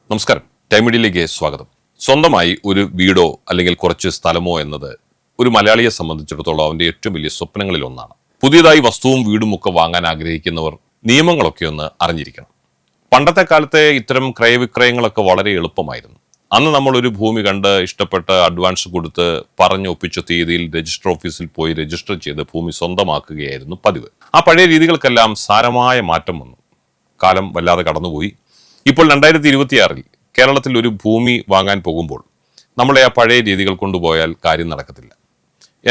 നമസ്കാരം, ടൈം മീഡിയയിലേക്ക് സ്വാഗതം. സ്വന്തമായി ഒരു വീടോ അല്ലെങ്കിൽ കുറച്ച് സ്ഥലമോ എന്നത് ഒരു മലയാളിയെ സംബന്ധിച്ചിടത്തോളം അവന്റെ ഏറ്റവും വലിയ സ്വപ്നങ്ങളിൽ ഒന്നാണ്. പുതിയതായി വസ്തുവും വീടും ഒക്കെ വാങ്ങാൻ ആഗ്രഹിക്കുന്നവർ നിയമങ്ങളൊക്കെ ഒന്ന് അറിഞ്ഞിരിക്കണം. പണ്ടത്തെ കാലത്തെ ഇത്തരം ക്രയവിക്രയങ്ങളൊക്കെ വളരെ എളുപ്പമായിരുന്നു. അന്ന് നമ്മൾ ഒരു ഭൂമി കണ്ട് ഇഷ്ടപ്പെട്ട് അഡ്വാൻസ് കൊടുത്ത് പറഞ്ഞൊപ്പിച്ച തീയതിയിൽ രജിസ്റ്റർ ഓഫീസിൽ പോയി രജിസ്റ്റർ ചെയ്ത് ഭൂമി സ്വന്തമാക്കുകയായിരുന്നു പതിവ്. ആ പഴയ രീതികൾക്കെല്ലാം സാരമായ മാറ്റം വന്നു. കാലം വല്ലാതെ കടന്നുപോയി. ഇപ്പോൾ 2026 കേരളത്തിൽ ഒരു ഭൂമി വാങ്ങാൻ പോകുമ്പോൾ നമ്മളെ ആ പഴയ രീതികൾ കൊണ്ടുപോയാൽ കാര്യം നടക്കത്തില്ല.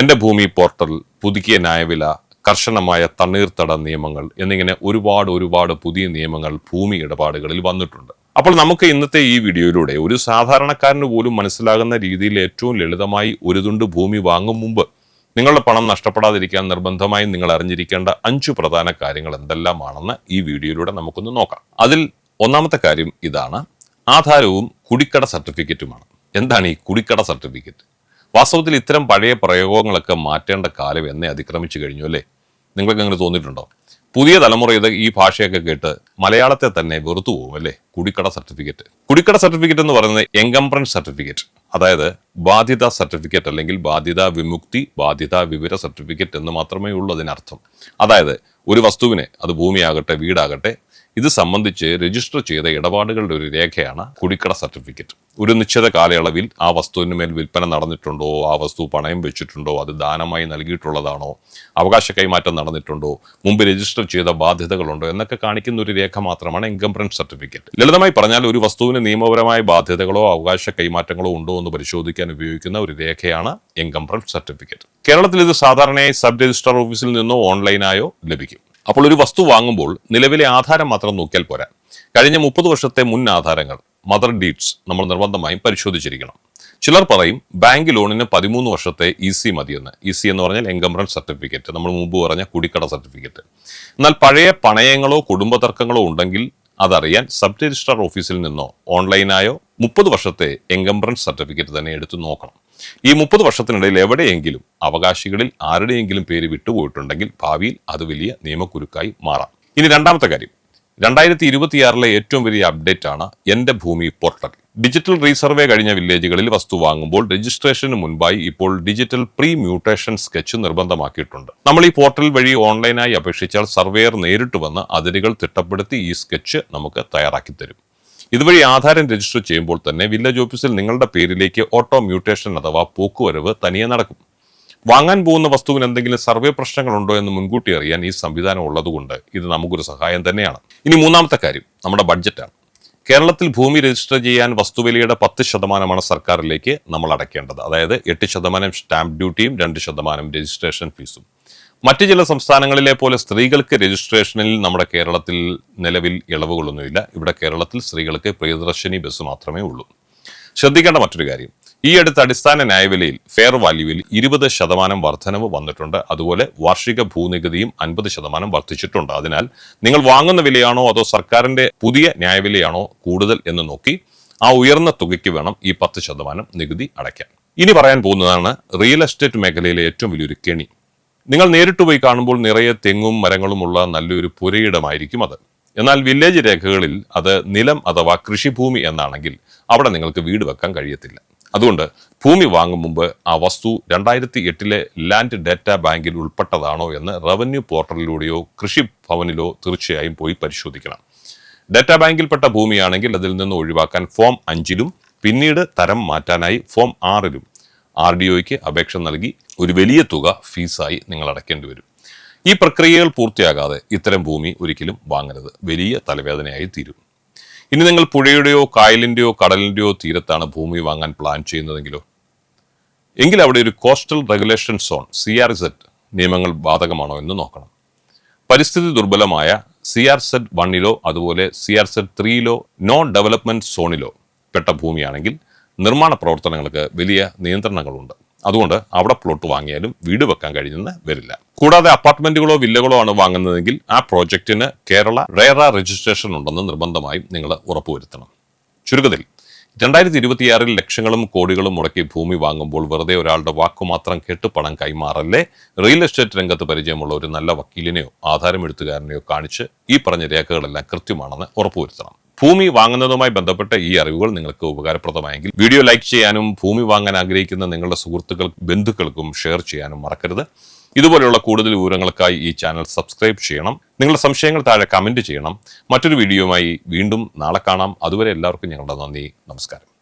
എൻ്റെ ഭൂമി പോർട്ടൽ, പുതുക്കിയ ന്യായവില, കർശനമായ തണ്ണീർത്തട നിയമങ്ങൾ എന്നിങ്ങനെ ഒരുപാട് പുതിയ നിയമങ്ങൾ ഭൂമി ഇടപാടുകളിൽ വന്നിട്ടുണ്ട്. അപ്പോൾ നമുക്ക് ഇന്നത്തെ ഈ വീഡിയോയിലൂടെ ഒരു സാധാരണക്കാരന് പോലും മനസ്സിലാകുന്ന രീതിയിൽ ഏറ്റവും ലളിതമായി ഒരു തുണ്ട് ഭൂമി വാങ്ങും മുമ്പ് നിങ്ങളുടെ പണം നഷ്ടപ്പെടാതിരിക്കാൻ നിർബന്ധമായും നിങ്ങൾ അറിഞ്ഞിരിക്കേണ്ട 5 പ്രധാന കാര്യങ്ങൾ എന്തെല്ലാമാണെന്ന് ഈ വീഡിയോയിലൂടെ നമുക്കൊന്ന് നോക്കാം. അതിൽ ഒന്നാമത്തെ കാര്യം ഇതാണ്: ആധാരവും കുടിക്കട സർട്ടിഫിക്കറ്റുമാണ്. എന്താണ് ഈ കുടിക്കട സർട്ടിഫിക്കറ്റ്? വാസ്തവത്തിൽ ഇത്തരം പഴയ പ്രയോഗങ്ങളൊക്കെ മാറ്റേണ്ട കാലം എന്നെ അതിക്രമിച്ചു കഴിഞ്ഞു അല്ലേ? നിങ്ങൾക്ക് അങ്ങനെ തോന്നിയിട്ടുണ്ടോ? പുതിയ തലമുറ ഈ ഭാഷയൊക്കെ കേട്ട് മലയാളത്തെ തന്നെ വെറുത്തു പോകും അല്ലേ? കുടിക്കട സർട്ടിഫിക്കറ്റ് എന്ന് പറയുന്നത് എൻകംബ്രൻസ് സർട്ടിഫിക്കറ്റ്, അതായത് ബാധ്യതാ സർട്ടിഫിക്കറ്റ് അല്ലെങ്കിൽ ബാധ്യതാ വിമുക്തി, ബാധ്യതാ വിവര സർട്ടിഫിക്കറ്റ് എന്ന് മാത്രമേ ഉള്ളൂ അതിനർത്ഥം. അതായത് ഒരു വസ്തുവിനെ, അത് ഭൂമിയാകട്ടെ വീടാകട്ടെ, ഇത് സംബന്ധിച്ച് രജിസ്റ്റർ ചെയ്ത ഇടപാടുകളുടെ ഒരു രേഖയാണ് കുടിക്കട സർട്ടിഫിക്കറ്റ്. ഒരു നിശ്ചിത കാലയളവിൽ ആ വസ്തുവിന് മേൽ വിൽപ്പന നടന്നിട്ടുണ്ടോ, ആ വസ്തു പണയം വെച്ചിട്ടുണ്ടോ, അത് ദാനമായി നൽകിയിട്ടുള്ളതാണോ, അവകാശ കൈമാറ്റം നടന്നിട്ടുണ്ടോ, മുമ്പ് രജിസ്റ്റർ ചെയ്ത ബാധ്യതകളുണ്ടോ എന്നൊക്കെ കാണിക്കുന്ന ഒരു രേഖ മാത്രമാണ് എൻകംബ്രൻസ് സർട്ടിഫിക്കറ്റ്. ലളിതമായി പറഞ്ഞാൽ ഒരു വസ്തുവിന് നിയമപരമായ ബാധ്യതകളോ അവകാശ കൈമാറ്റങ്ങളോ ഉണ്ടോ എന്ന് പരിശോധിക്കാൻ ഉപയോഗിക്കുന്ന ഒരു രേഖയാണ് എൻകംബ്രൻസ് സർട്ടിഫിക്കറ്റ്. കേരളത്തിൽ ഇത് സാധാരണയായി സബ് രജിസ്ട്രാർ ഓഫീസിൽ നിന്നോ ഓൺലൈനായോ ലഭിക്കും. അപ്പോൾ ഒരു വസ്തു വാങ്ങുമ്പോൾ നിലവിലെ ആധാരം മാത്രം നോക്കിയാൽ പോരാ. കഴിഞ്ഞ 30 വർഷത്തെ മുൻ ആധാരങ്ങൾ, മദർ ഡീഡ്സ് നമ്മൾ നിർബന്ധമായും പരിശോധിച്ചിരിക്കണം. ചിലർ പറയും ബാങ്ക് ലോണിന് 13 വർഷത്തെ EC മതിയെന്ന്. EC എന്ന് പറഞ്ഞാൽ എൻകംബ്രൻസ് സർട്ടിഫിക്കറ്റ്, നമ്മൾ മുമ്പ് പറഞ്ഞ കുടിക്കട സർട്ടിഫിക്കറ്റ്. എന്നാൽ പഴയ പണയങ്ങളോ കുടുംബ തർക്കങ്ങളോ ഉണ്ടെങ്കിൽ അതറിയാൻ സബ് രജിസ്ട്രാർ ഓഫീസിൽ നിന്നോ ഓൺലൈനായോ 30 വർഷത്തെ എൻകംബ്രൻസ് സർട്ടിഫിക്കറ്റ് തന്നെ എടുത്തു നോക്കണം. ഈ 30 വർഷത്തിനിടയിൽ എവിടെയെങ്കിലും അവകാശികളിൽ ആരുടെയെങ്കിലും പേര് വിട്ടുപോയിട്ടുണ്ടെങ്കിൽ ഭാവിയിൽ അത് വലിയ നിയമക്കുരുക്കായി മാറാം. ഇനി രണ്ടാമത്തെ കാര്യം, 2026 ഏറ്റവും വലിയ അപ്ഡേറ്റ് ആണ് എൻ്റെ ഭൂമി പോർട്ടൽ. ഡിജിറ്റൽ റീസർവേ കഴിഞ്ഞ വില്ലേജുകളിൽ വസ്തു വാങ്ങുമ്പോൾ രജിസ്ട്രേഷന് മുൻപായി ഇപ്പോൾ ഡിജിറ്റൽ പ്രീ മ്യൂട്ടേഷൻ സ്കെച്ച് നിർബന്ധമാക്കിയിട്ടുണ്ട്. നമ്മൾ ഈ പോർട്ടൽ വഴി ഓൺലൈനായി അപേക്ഷിച്ചാൽ സർവേയർ നേരിട്ട് വന്ന് അതിരുകൾ തിട്ടപ്പെടുത്തി ഈ സ്കെച്ച് നമുക്ക് തയ്യാറാക്കി തരും. ഇതുവഴി ആധാരം രജിസ്റ്റർ ചെയ്യുമ്പോൾ തന്നെ വില്ലേജ് ഓഫീസിൽ നിങ്ങളുടെ പേരിലേക്ക് ഓട്ടോ മ്യൂട്ടേഷൻ അഥവാ പോക്കുവരവ് തനിയെ നടക്കും. വാങ്ങാൻ പോകുന്ന വസ്തുവിന് എന്തെങ്കിലും സർവേ പ്രശ്നങ്ങളുണ്ടോ എന്ന് മുൻകൂട്ടി അറിയാൻ ഈ സംവിധാനം ഉള്ളതുകൊണ്ട് ഇത് നമുക്കൊരു സഹായം തന്നെയാണ്. ഇനി മൂന്നാമത്തെ കാര്യം നമ്മുടെ ബഡ്ജറ്റാണ്. കേരളത്തിൽ ഭൂമി രജിസ്റ്റർ ചെയ്യാൻ വസ്തുവിലയുടെ 10% സർക്കാരിലേക്ക് നമ്മൾ അടയ്ക്കേണ്ടത്. അതായത് 8% സ്റ്റാമ്പ് ഡ്യൂട്ടിയും 2% രജിസ്ട്രേഷൻ ഫീസും. മറ്റു ചില സംസ്ഥാനങ്ങളിലെ പോലെ സ്ത്രീകൾക്ക് രജിസ്ട്രേഷനിൽ നമ്മുടെ കേരളത്തിൽ നിലവിൽ ഇളവുകളൊന്നുമില്ല. ഇവിടെ കേരളത്തിൽ സ്ത്രീകൾക്ക് പ്രിയദർശിനി ബസ് മാത്രമേ ഉള്ളൂ. ശ്രദ്ധിക്കേണ്ട മറ്റൊരു കാര്യം, ഈ അടുത്ത അടിസ്ഥാന ന്യായവിലയിൽ ഫെയർ വാല്യൂവിൽ 20% വർധനവ് വന്നിട്ടുണ്ട്. അതുപോലെ വാർഷിക ഭൂനികുതിയും 50% വർദ്ധിച്ചിട്ടുണ്ട്. അതിനാൽ നിങ്ങൾ വാങ്ങുന്ന വിലയാണോ അതോ സർക്കാരിന്റെ പുതിയ ന്യായവിലയാണോ കൂടുതൽ എന്ന് നോക്കി ആ ഉയർന്ന തുകയ്ക്ക് വേണം ഈ 10% നികുതി അടയ്ക്കാൻ. ഇനി പറയാൻ പോകുന്നതാണ് റിയൽ എസ്റ്റേറ്റ് മേഖലയിലെ ഏറ്റവും വലിയൊരു കെണി. നിങ്ങൾ നേരിട്ട് പോയി കാണുമ്പോൾ നിറയെ തെങ്ങും മരങ്ങളുമുള്ള നല്ലൊരു പുരയിടമായിരിക്കും അത്. എന്നാൽ വില്ലേജ് രേഖകളിൽ അത് നിലം അഥവാ കൃഷിഭൂമി എന്നാണെങ്കിൽ അവിടെ നിങ്ങൾക്ക് വീട് വെക്കാൻ കഴിയത്തില്ല. അതുകൊണ്ട് ഭൂമി വാങ്ങും മുമ്പ് ആ വസ്തു 2008 ലാൻഡ് ഡാറ്റാ ബാങ്കിൽ ഉൾപ്പെട്ടതാണോ എന്ന് റവന്യൂ പോർട്ടലിലൂടെയോ കൃഷിഭവനിലോ തീർച്ചയായും പോയി പരിശോധിക്കണം. ഡാറ്റാ ബാങ്കിൽപ്പെട്ട ഭൂമിയാണെങ്കിൽ അതിൽ നിന്ന് ഒഴിവാക്കാൻ ഫോം 5 പിന്നീട് തരം മാറ്റാനായി ഫോം 6 RDOയ്ക്ക് അപേക്ഷ നൽകി ഒരു വലിയ തുക ഫീസായി നിങ്ങൾ അടയ്ക്കേണ്ടി വരും. ഈ പ്രക്രിയകൾ പൂർത്തിയാകാതെ ഇത്തരം ഭൂമി ഒരിക്കലും വാങ്ങരുത്. വലിയ തലവേദനയായി തീരും. ഇനി നിങ്ങൾ പുഴയുടെയോ കായലിൻ്റെയോ കടലിൻ്റെയോ തീരത്താണ് ഭൂമി വാങ്ങാൻ പ്ലാൻ ചെയ്യുന്നതെങ്കിലോ എങ്കിൽ അവിടെ ഒരു കോസ്റ്റൽ റെഗുലേഷൻ സോൺ CRZ നിയമങ്ങൾ ബാധകമാണോ എന്ന് നോക്കണം. പരിസ്ഥിതി ദുർബലമായ CRZ 1 അതുപോലെ CRZ 3 നോ ഡെവലപ്മെന്റ് സോണിലോ പെട്ട ഭൂമിയാണെങ്കിൽ നിർമ്മാണ പ്രവർത്തനങ്ങൾക്ക് വലിയ നിയന്ത്രണങ്ങളുണ്ട്. അതുകൊണ്ട് അവിടെ പ്ലോട്ട് വാങ്ങിയാലും വീട് വെക്കാൻ കഴിഞ്ഞെന്ന് വരില്ല. കൂടാതെ അപ്പാർട്ട്മെന്റുകളോ വില്ലകളോ ആണ് വാങ്ങുന്നതെങ്കിൽ ആ പ്രോജക്റ്റിന് കേരള റേറ രജിസ്ട്രേഷൻ ഉണ്ടെന്ന് നിർബന്ധമായും നിങ്ങൾ ഉറപ്പുവരുത്തണം. ചുരുക്കത്തിൽ 2026 ലക്ഷങ്ങളും കോടികളും മുടക്കി ഭൂമി വാങ്ങുമ്പോൾ വെറുതെ ഒരാളുടെ വാക്കുമാത്രം കേട്ട് പണം കൈമാറല്ലേ. റിയൽ എസ്റ്റേറ്റ് രംഗത്ത് പരിചയമുള്ള ഒരു നല്ല വക്കീലിനെയോ ആധാരം എഴുത്തുകാരനെയോ കാണിച്ച് ഈ പറഞ്ഞ രേഖകളെല്ലാം കൃത്യമാണെന്ന് ഉറപ്പുവരുത്തണം. ഭൂമി വാങ്ങുന്നതുമായി ബന്ധപ്പെട്ട ഈ അറിവുകൾ നിങ്ങൾക്ക് ഉപകാരപ്രദമായെങ്കിൽ വീഡിയോ ലൈക്ക് ചെയ്യാനും ഭൂമി വാങ്ങാൻ ആഗ്രഹിക്കുന്ന നിങ്ങളുടെ സുഹൃത്തുക്കൾക്കും ബന്ധുക്കൾക്കും ഷെയർ ചെയ്യാനും മറക്കരുത്. ഇതുപോലെയുള്ള കൂടുതൽ വിവരങ്ങൾക്കായി ഈ ചാനൽ സബ്സ്ക്രൈബ് ചെയ്യണം. നിങ്ങളുടെ സംശയങ്ങൾ താഴെ കമന്റ് ചെയ്യണം. മറ്റൊരു വീഡിയോയുമായി വീണ്ടും നാളെ കാണാം. അതുവരെ എല്ലാവർക്കും ഞങ്ങളുടെ നന്ദി, നമസ്കാരം.